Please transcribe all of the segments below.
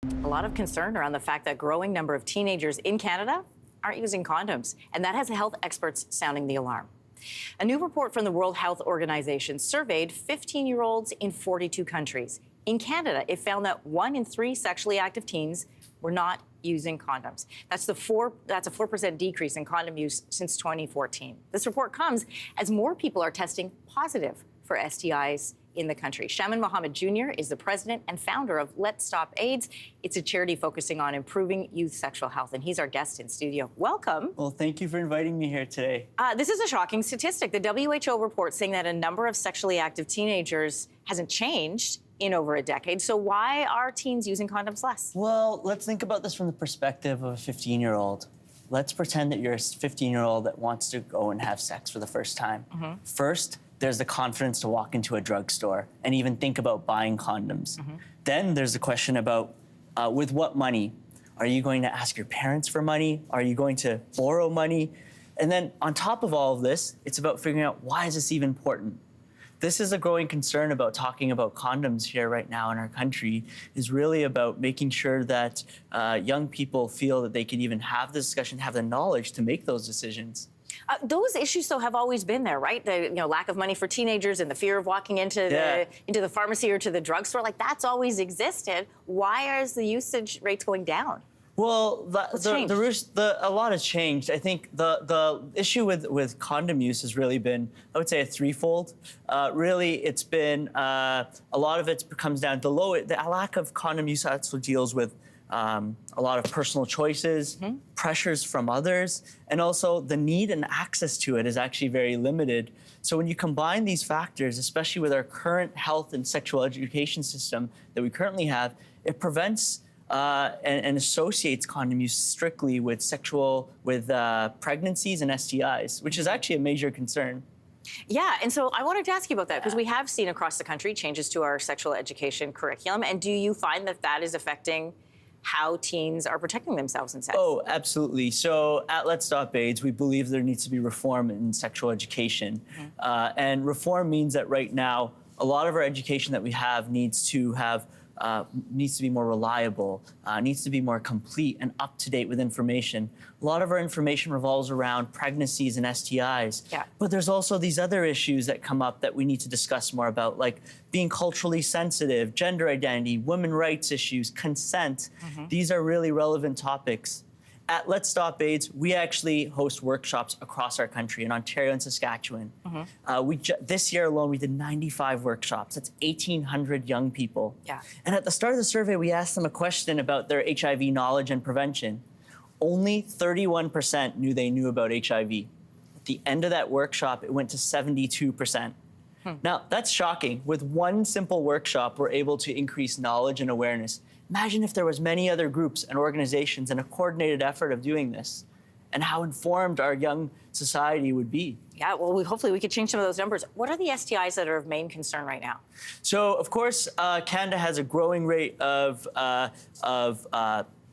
A lot of concern around the fact that a growing number of teenagers in Canada aren't using condoms, and that has health experts sounding the alarm. A new report from the World Health Organization surveyed 15-year-olds in 42 countries. In Canada, it found that 1 in 3 sexually active teens were not using condoms. That's a 4% decrease in condom use since 2014. This report comes as more people are testing positive for STIs in the country. Shamin Mohamed Jr. is the president and founder of LetsStopAIDS. It's a charity focusing on improving youth sexual health, and he's our guest in studio. Welcome. Well, thank you for inviting me here today. This is a shocking statistic. The WHO report saying that a number of sexually active teenagers hasn't changed in over a decade. So why are teens using condoms less? Well, let's think about this from the perspective of a 15-year-old. Let's pretend that you're a 15-year-old that wants to go and have sex for the first time. First, there's the confidence to walk into a drugstore and even think about buying condoms. Then there's the question about with what money? Are you going to ask your parents for money? Are you going to borrow money? And then on top of all of this, it's about figuring out, why is this even important? This is a growing concern about talking about condoms here right now in our country, is really about making sure that young people feel that they can even have the discussion, have the knowledge to make those decisions. Those issues, though, have always been there, right? The lack of money for teenagers and the fear of walking into the pharmacy or to the drugstore, like that's always existed. Why is the usage rates going down? Well, a lot has changed. I think the issue with condom use has really been, I would say, a threefold. Really, it's been a lot of it comes down to the lack of condom use also deals with a lot of personal choices, pressures from others, and also the need and access to it is actually very limited. So when you combine these factors, especially with our current health and sexual education system that we currently have, it prevents and associates condom use strictly with pregnancies and STIs, which is actually a major concern. Yeah, and so I wanted to ask you about that, because we have seen across the country changes to our sexual education curriculum. And do you find that that is affecting how teens are protecting themselves in sex? Oh, absolutely. So at LetsStopAIDS, we believe there needs to be reform in sexual education. And reform means that right now, a lot of our education that we have needs to be more reliable, needs to be more complete and up-to-date with information. A lot of our information revolves around pregnancies and STIs. But there's also these other issues that come up that we need to discuss more about, like being culturally sensitive, gender identity, women's rights issues, consent. These are really relevant topics. At LetsStopAIDS, we actually host workshops across our country in Ontario and Saskatchewan. This year alone, we did 95 workshops. That's 1,800 young people. And at the start of the survey, we asked them a question about their HIV knowledge and prevention. Only 31% knew they knew about HIV. At the end of that workshop, it went to 72%. Now, that's shocking. With one simple workshop, we're able to increase knowledge and awareness. Imagine if there was many other groups and organizations and a coordinated effort of doing this, and how informed our young society would be. Yeah, well, hopefully we could change some of those numbers. What are the STIs that are of main concern right now? So, of course, Canada has a growing rate of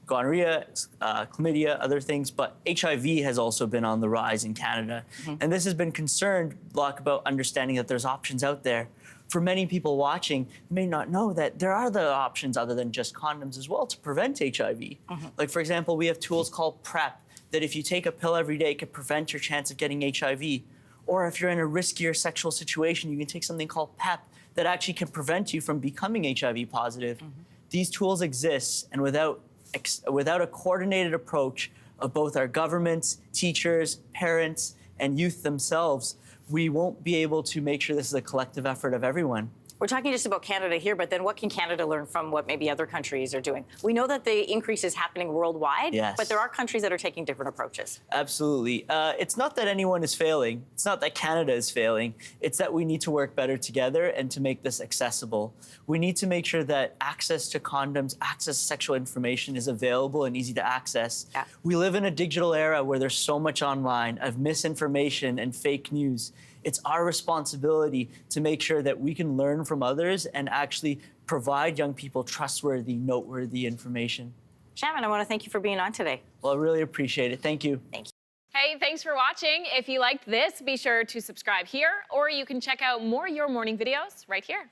gonorrhea, chlamydia, other things, but HIV has also been on the rise in Canada. And this has been concerned, about understanding that there's options out there. For many people watching, may not know that there are other options other than just condoms as well to prevent HIV. Like, for example, we have tools called PrEP, that if you take a pill every day, it can prevent your chance of getting HIV. Or if you're in a riskier sexual situation, you can take something called PEP that actually can prevent you from becoming HIV positive. These tools exist, and without a coordinated approach of both our governments, teachers, parents, and youth themselves, we won't be able to make sure this is a collective effort of everyone. We're talking just about Canada here, but then what can Canada learn from what maybe other countries are doing? We know that the increase is happening worldwide, but there are countries that are taking different approaches. Absolutely. It's not that anyone is failing. It's not that Canada is failing. It's that we need to work better together and to make this accessible. We need to make sure that access to condoms, access to sexual information is available and easy to access. We live in a digital era where there's so much online of misinformation and fake news. It's our responsibility to make sure that we can learn from others and actually provide young people trustworthy, noteworthy information. Shamin, I want to thank you for being on today. Well, I really appreciate it. Thank you. Thank you. Hey, thanks for watching. If you liked this, be sure to subscribe here, or you can check out more Your Morning videos right here.